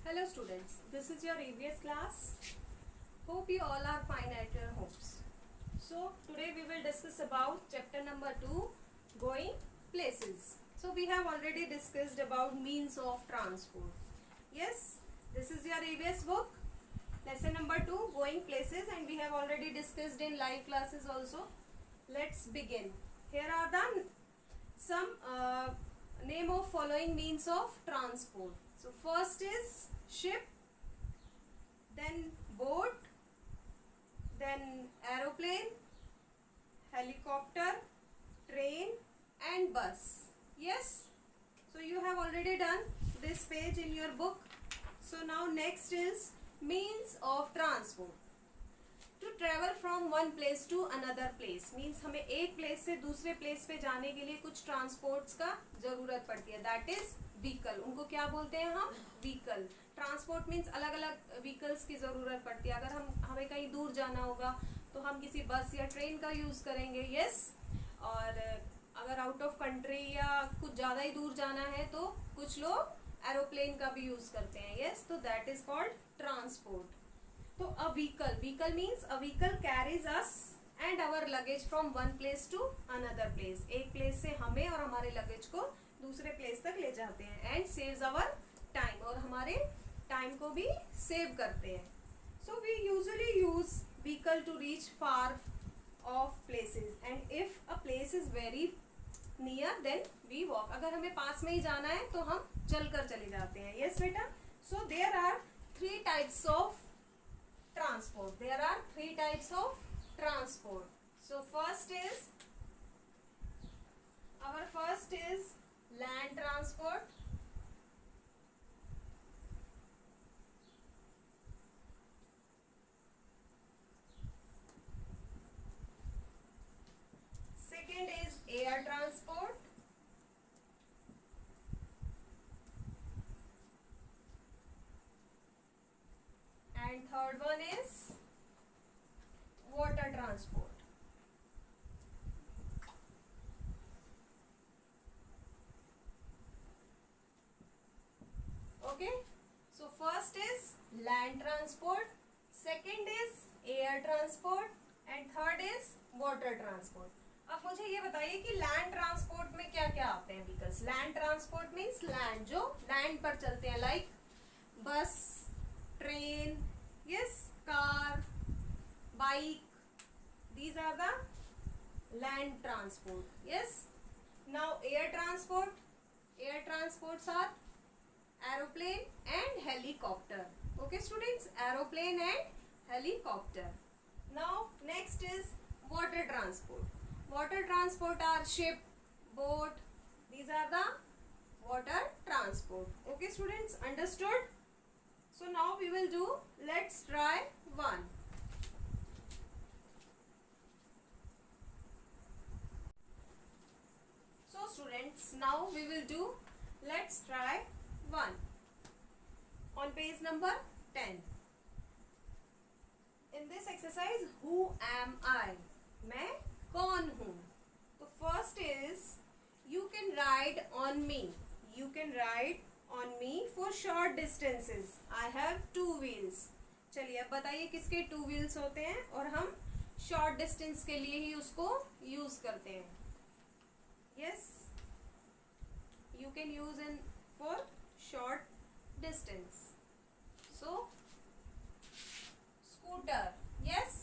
Hello students, this is your EVS class. Hope you all are fine at your homes. So today we will discuss about chapter number 2, going places. So we have already discussed about means of transport. Yes, this is your EVS book, lesson number 2, going places, and we have already discussed in live classes also. Let's begin. Here are the some name of following means of transport. So first is ship, then boat, then aeroplane, helicopter, train and bus. Yes, so you have already done this page in your book. So now next is means of transport. To travel from one place to another place means हमें एक place से दूसरे place पे जाने के लिए कुछ transports का जरूरत पड़ती है. That is vehicle. उनको क्या बोलते हैं हम? व्हीकल. ट्रांसपोर्ट मीन्स अलग अलग व्हीकल्स की जरूरत पड़ती है. अगर हमें कहीं दूर जाना होगा तो हम किसी बस या ट्रेन का यूज करेंगे. यस. और अगर आउट ऑफ कंट्री या कुछ ज्यादा ही दूर जाना है तो कुछ लोग एरोप्लेन का भी यूज करते हैं. यस. तो दैट इज कॉल्ड ट्रांसपोर्ट. तो a vehicle means a vehicle carries us and our luggage from one place to another place. एक प्लेस से हमें और हमारे लगेज को दूसरे प्लेस तक ले जाते हैं एंड सेव्स आवर टाइम. और हमारे टाइम को भी सेव करते हैं. So we usually use vehicle to reach far of places and if a place is very near then we walk. अगर हमें पास में ही जाना है तो हम चलकर चले जाते हैं. यस बेटा. So there are three types of transport. There are three types of transport. So first is land transport. Second is air transport. And third one is water transport. Okay. So first is land transport, second is air transport and third is water transport. अब मुझे ये बताइए कि land transport में क्या क्या आते हैं vehicles. Land transport means land, जो लैंड पर चलते हैं, लाइक बस, train, yes, car, bike. These are the land transport. Yes. Now air transport. Air transports are aeroplane and helicopter. Okay students, aeroplane and helicopter. Now next is water transport. Water transport are ship, boat. These are the water transport. Okay students, understood? So now we will do, let's try one. So students, now we will do, let's try one. On page number 10. In this exercise, who am I? मैं कौन हूँ? तो first is, you can ride on me. You can ride on me for short distances. I have two wheels. चलिए अब बताइए किसके two wheels होते हैं और हम शॉर्ट डिस्टेंस के लिए ही उसको यूज करते हैं. Yes, you can use in for short distance. So scooter. Yes,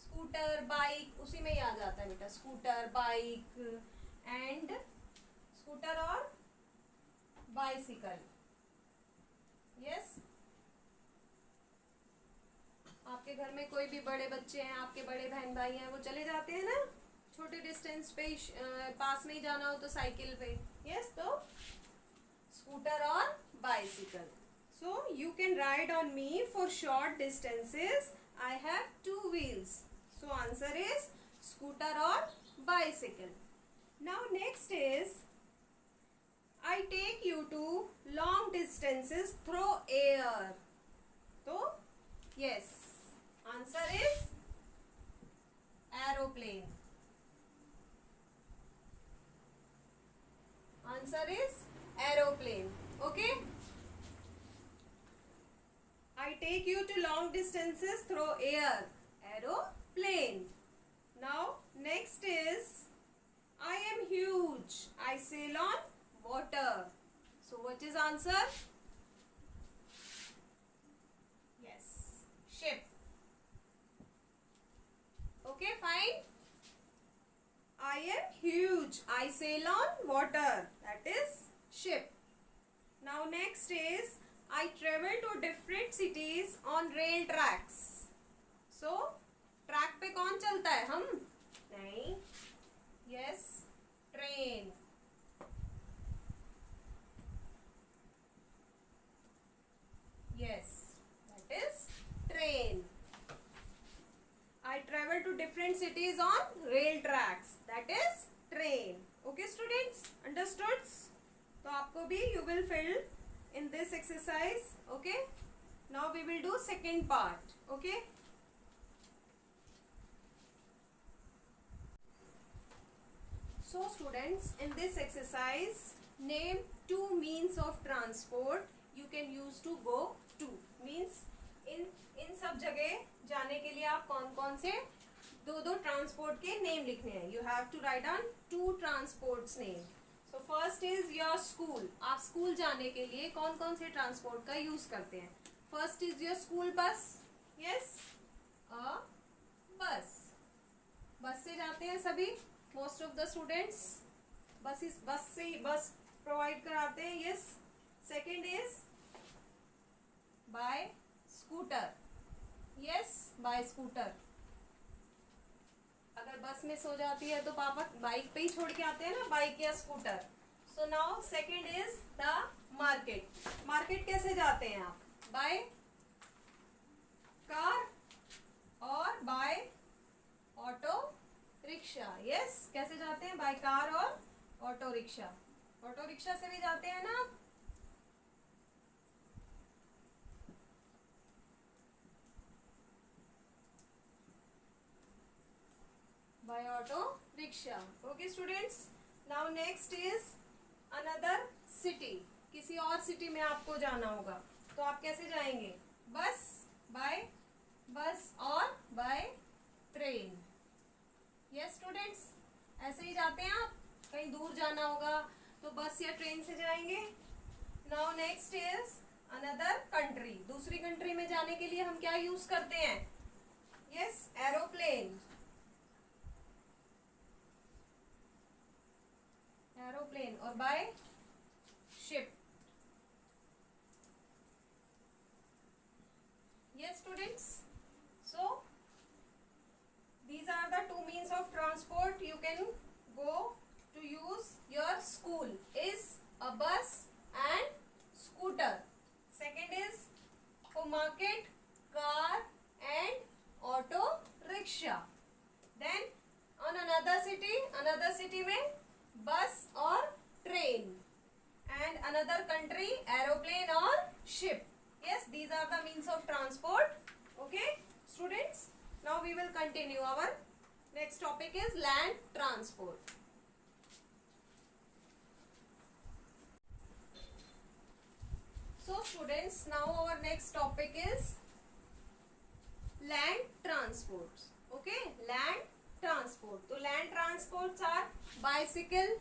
scooter, bike उसी में ही आ जाता है बेटा. स्कूटर, बाइक एंड स्कूटर और बाइसिकल. यस. आपके घर में कोई भी बड़े बच्चे हैं, आपके बड़े बहन भाई हैं, वो चले जाते हैं ना छोटे डिस्टेंस पे, पास में ही जाना हो तो साइकिल पे. यस. तो स्कूटर और bicycle. So you can ride on me for short distances. I have two wheels. So answer is scooter और bicycle. Now next is, I take you to long distances through air. तो yes, answer is aeroplane. Answer is aeroplane. Okay. take you to long distances through air. Aeroplane. Now next is I am huge. I sail on water. So what is answer? Yes, ship. Okay, fine. I am huge. I sail on water. That is ship. Now next is I travel to different cities on rail tracks. So track पे कौन चलता है? हम नहीं. Yes, train. Yes, that is train. I travel to different cities on rail tracks. That is train. Okay, students, understood? तो आपको भी you will fill in this exercise. Okay. Now we will do second part. Okay. So students, in this exercise, name two means of transport you can use to go to. Means इन सब जगह जाने के लिए आप कौन कौन से दो ट्रांसपोर्ट के नेम लिखने हैं. You have to write down two transports name. So first is your school. आप स्कूल जाने के लिए कौन कौन से ट्रांसपोर्ट का यूज करते हैं? First is your school bus. Yes, a bus. बस से जाते हैं सभी. Most of the students बस प्रोवाइड कराते हैं. Yes. Second is by scooter. Yes, by scooter. अगर बस मिस हो जाती है तो पापा बाइक पे ही छोड़ के आते हैं ना, बाइक या scooter. So now second is the market. Market कैसे जाते हैं आप? बाय कार और बाय ऑटो रिक्शा. यस, कैसे जाते हैं? बाय कार और ऑटो रिक्शा. ऑटो रिक्शा से भी जाते हैं ना. by auto rickshaw. Okay students, now next is another city. किसी और सिटी में आपको जाना होगा तो आप कैसे जाएंगे? बस, बाय बस और बाय ट्रेन. यस स्टूडेंट्स, ऐसे ही जाते हैं आप. कहीं दूर जाना होगा तो बस या ट्रेन से जाएंगे. Now next is another country. दूसरी कंट्री में जाने के लिए हम क्या यूज करते हैं? Yes, aeroplane. एरोप्लेन और by ship. yes students, so these are the two means of transport you can go to use. Your school is a bus and scooter. Second is for market, car and auto rickshaw. Then on another city में बस और train. and another country aeroplane or ship. Yes, these are the means of transport. Okay students, now we will continue. Our next topic is land transport. So students, now our next topic is land transport. Okay, land transport. So land transports are bicycle,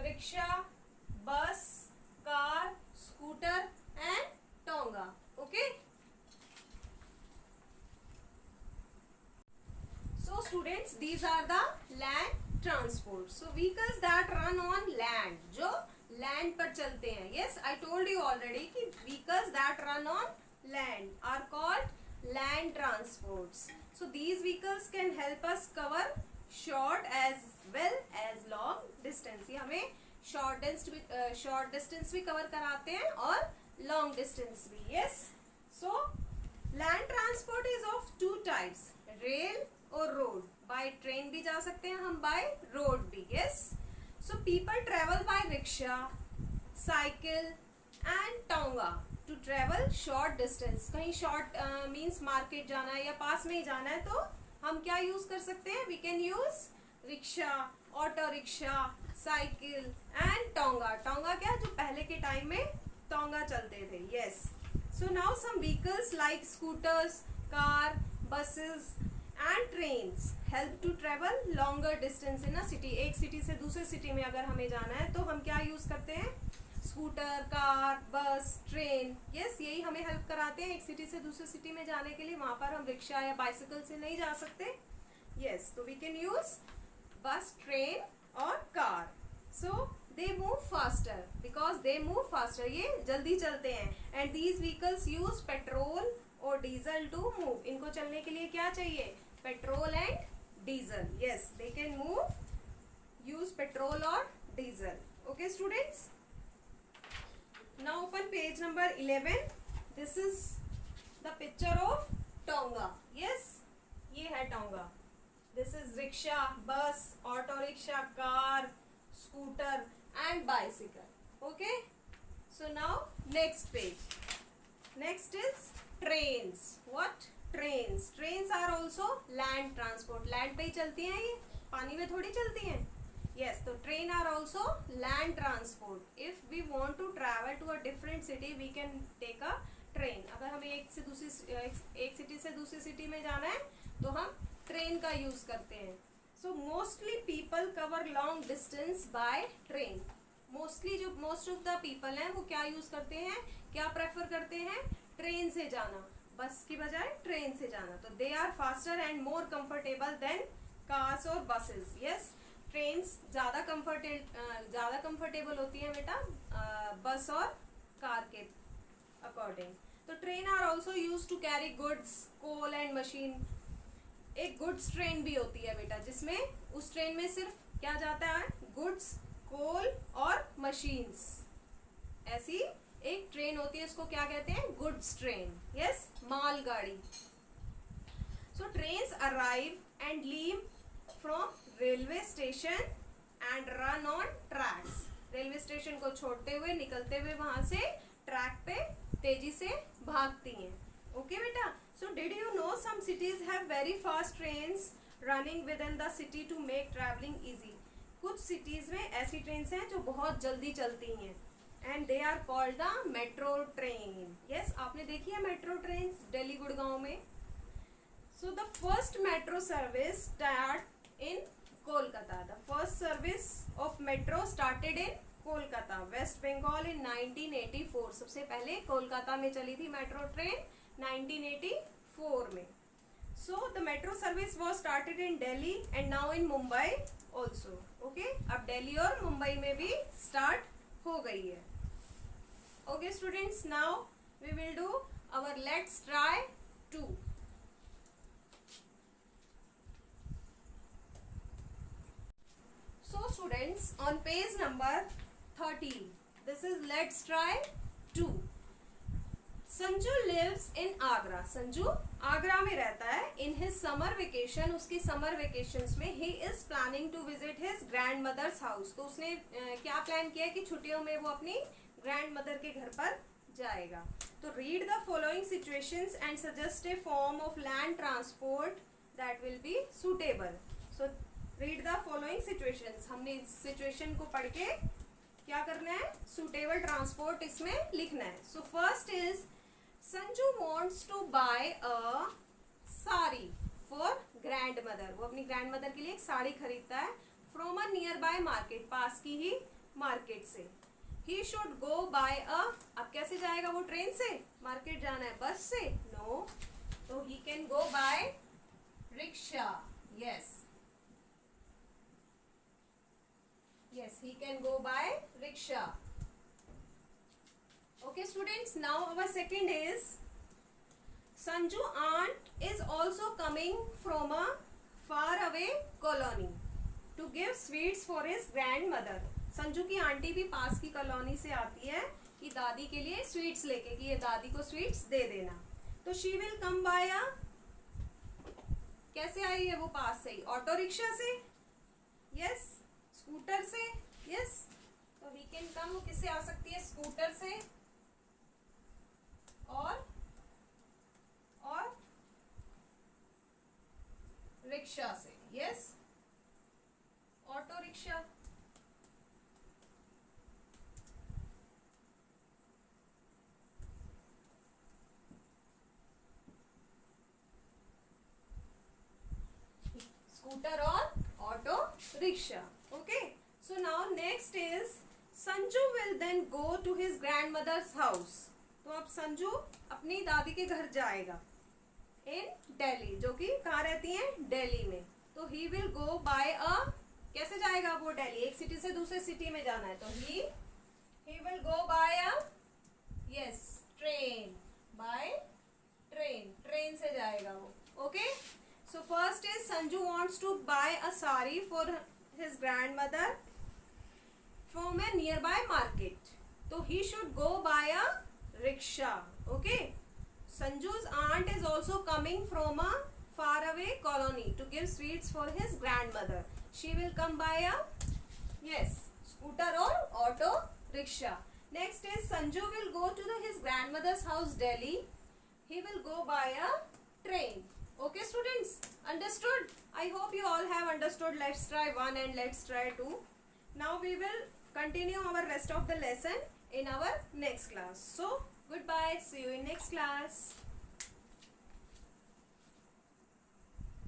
rickshaw, bus, car, scooter and tonga. Okay. So students, these are the land transport. So vehicles that run on land, जो land पर चलते हैं. Yes, I told you already कि vehicles that run on land are called land transports. So these vehicles can help us cover short as well as long distance. ये हमें short distance भी cover कराते हैं और long distance भी. Yes. So land transport is of two types, rail और road. By train भी जा सकते हैं हम, by road भी. Yes. So people travel by rickshaw, cycle and tonga to travel short distance. कहीं short means market जाना है या पास में ही जाना है तो हम क्या use कर सकते हैं? We can use rickshaw, auto rickshaw, cycle and tonga. tonga क्या, जो पहले के टाइम में टोंगा चलते थे. Yes. So now some vehicles like scooters, car, buses and trains help to travel longer distance in a city. एक सिटी से दूसरे सिटी में अगर हमें जाना है तो हम क्या यूज करते हैं? स्कूटर, कार, बस, ट्रेन. यस, यही हमें हेल्प कराते हैं एक सिटी से दूसरे सिटी में जाने के लिए. वहां पर हम रिक्शा या बाइसिकल से नहीं जा सकते. यस, तो वी कैन यूज बस, ट्रेन और car. So they move faster because they move faster. ये जल्दी चलते हैं. and these vehicles use petrol और डीजल to move. इनको चलने के लिए क्या चाहिए? Petrol and diesel. yes, they can move use petrol और diesel. okay students, now open page number 11. this is the picture of Tonga. yes, ये है Tonga. this is rickshaw, bus, auto rickshaw, car, scooter and bicycle. okay, so now next page. next is trains. what? trains are also land transport. land पे ही चलती हैं, ये पानी में थोड़ी चलती हैं. yes, तो train are also land transport. if we want to travel to a different city we can take a train. अगर हमें एक सिटी से दूसरी सिटी में जाना है तो हम ट्रेन का यूज करते हैं. so mostly people cover long distance by train. Mostly जो मोस्ट ऑफ द पीपल हैं वो क्या यूज करते हैं, क्या प्रेफर करते हैं? ट्रेन से जाना, बस की बजाय ट्रेन से जाना. तो they are faster and more comfortable than cars और बसेस. यस, ट्रेन्स ज़्यादा कंफर्टेबल होती हैं बेटा बस और कार के अकॉर्डिंग. तो train are also use to carry goods, coal and machine. एक गुड्स ट्रेन भी होती है बेटा जिसमें उस ट्रेन में सिर्फ क्या जाता है? गुड्स, कोल और मशीन्स. ऐसी एक ट्रेन होती है, इसको क्या कहते हैं? Goods train. यस, मालगाड़ी. So trains arrive and leave from railway station and run on tracks. Railway station को छोड़ते हुए, निकलते हुए वहां से ट्रैक पे तेजी से भागती हैं. ओके बेटा. So did you know some cities have very fast trains running within the city to make travelling easy. कुछ सिटीज में ऐसी ट्रेन्स हैं जो बहुत जल्दी चलती हैं and they are called the metro train. Yes, आपने देखी है मेट्रो ट्रेन दिल्ली गुड़गांव में. So the first metro service start in Kolkata. The first service of metro started in Kolkata, West Bengal in 1984. सबसे पहले कोलकाता में चली थी मेट्रो ट्रेन 1984 में. So the metro service was started in Delhi and now in Mumbai also. Okay, अब दिल्ली और मुंबई में भी स्टार्ट हो गई है. Okay students, now we will do our let's try 2. So students, on page number 13, this is let's try 2. Sanju lives in Agra. Sanju Agra में रहता है. इन हिज समर वेकेशन, उसकी समर वेकेशंस में he is planning to visit his grandmother's house. तो उसने क्या plan किया कि छुट्टियों में वो अपनी ग्रैंड मदर के घर पर जाएगा. तो read the following situations and suggest A form of land transport that will be suitable. So read the following situations. हमने इस सिचुएशन को पढ़ के क्या करना है? सुटेबल ट्रांसपोर्ट इसमें लिखना है. सो first is Sanju wants to buy a sari for grandmother. वो अपनी ग्रैंडमदर के लिए एक साड़ी खरीदता है from a nearby market, पास की ही मार्केट से. He should go by a, अब कैसे जाएगा वो? ट्रेन से. मार्केट जाना है बस से? No. तो he can go by rickshaw. Yes. Yes, he can go by rickshaw. Okay students, now our second is Sanju aunt is also coming from a far away colony to give sweets for his grandmother. Sanju की aunty भी पास की colony से आती है कि दादी के लिए स्वीट्स लेके, कि ये दादी को स्वीट्स दे देना. तो she will come by a, कैसे आई है वो पास से ही? ऑटो रिक्शा से. यस, स्कूटर से. यस, तो he can come, किससे आ सकती है? स्कूटर से और रिक्शा से. Yes, auto rickshaw. scooter or auto rickshaw. Okay. So now next is Sanju will then go to his grandmother's house. तो अब संजू अपनी दादी के घर जाएगा इन दिल्ली, जो कि कहाँ रहती हैं, दिल्ली में. तो ही विल गो बाय अ, कैसे जाएगा वो दिल्ली, एक सिटी से दूसरे सिटी में जाना है, तो he will go by a, yes, train, by train, train से जाएगा वो. Okay. So first is Sanju wants to buy a sari for his grandmother from a nearby market. तो he should go by a rickshaw. Okay. Sanju's aunt is also coming from a faraway colony to give sweets for his grandmother. She will come by a, yes, scooter or auto rickshaw. Next is Sanju will go to his grandmother's house Delhi. He will go by a train. Okay students, understood? I hope you all have understood. Let's try 1 and let's try 2. Now we will continue our rest of the lesson in our next class. So goodbye, see you in next class.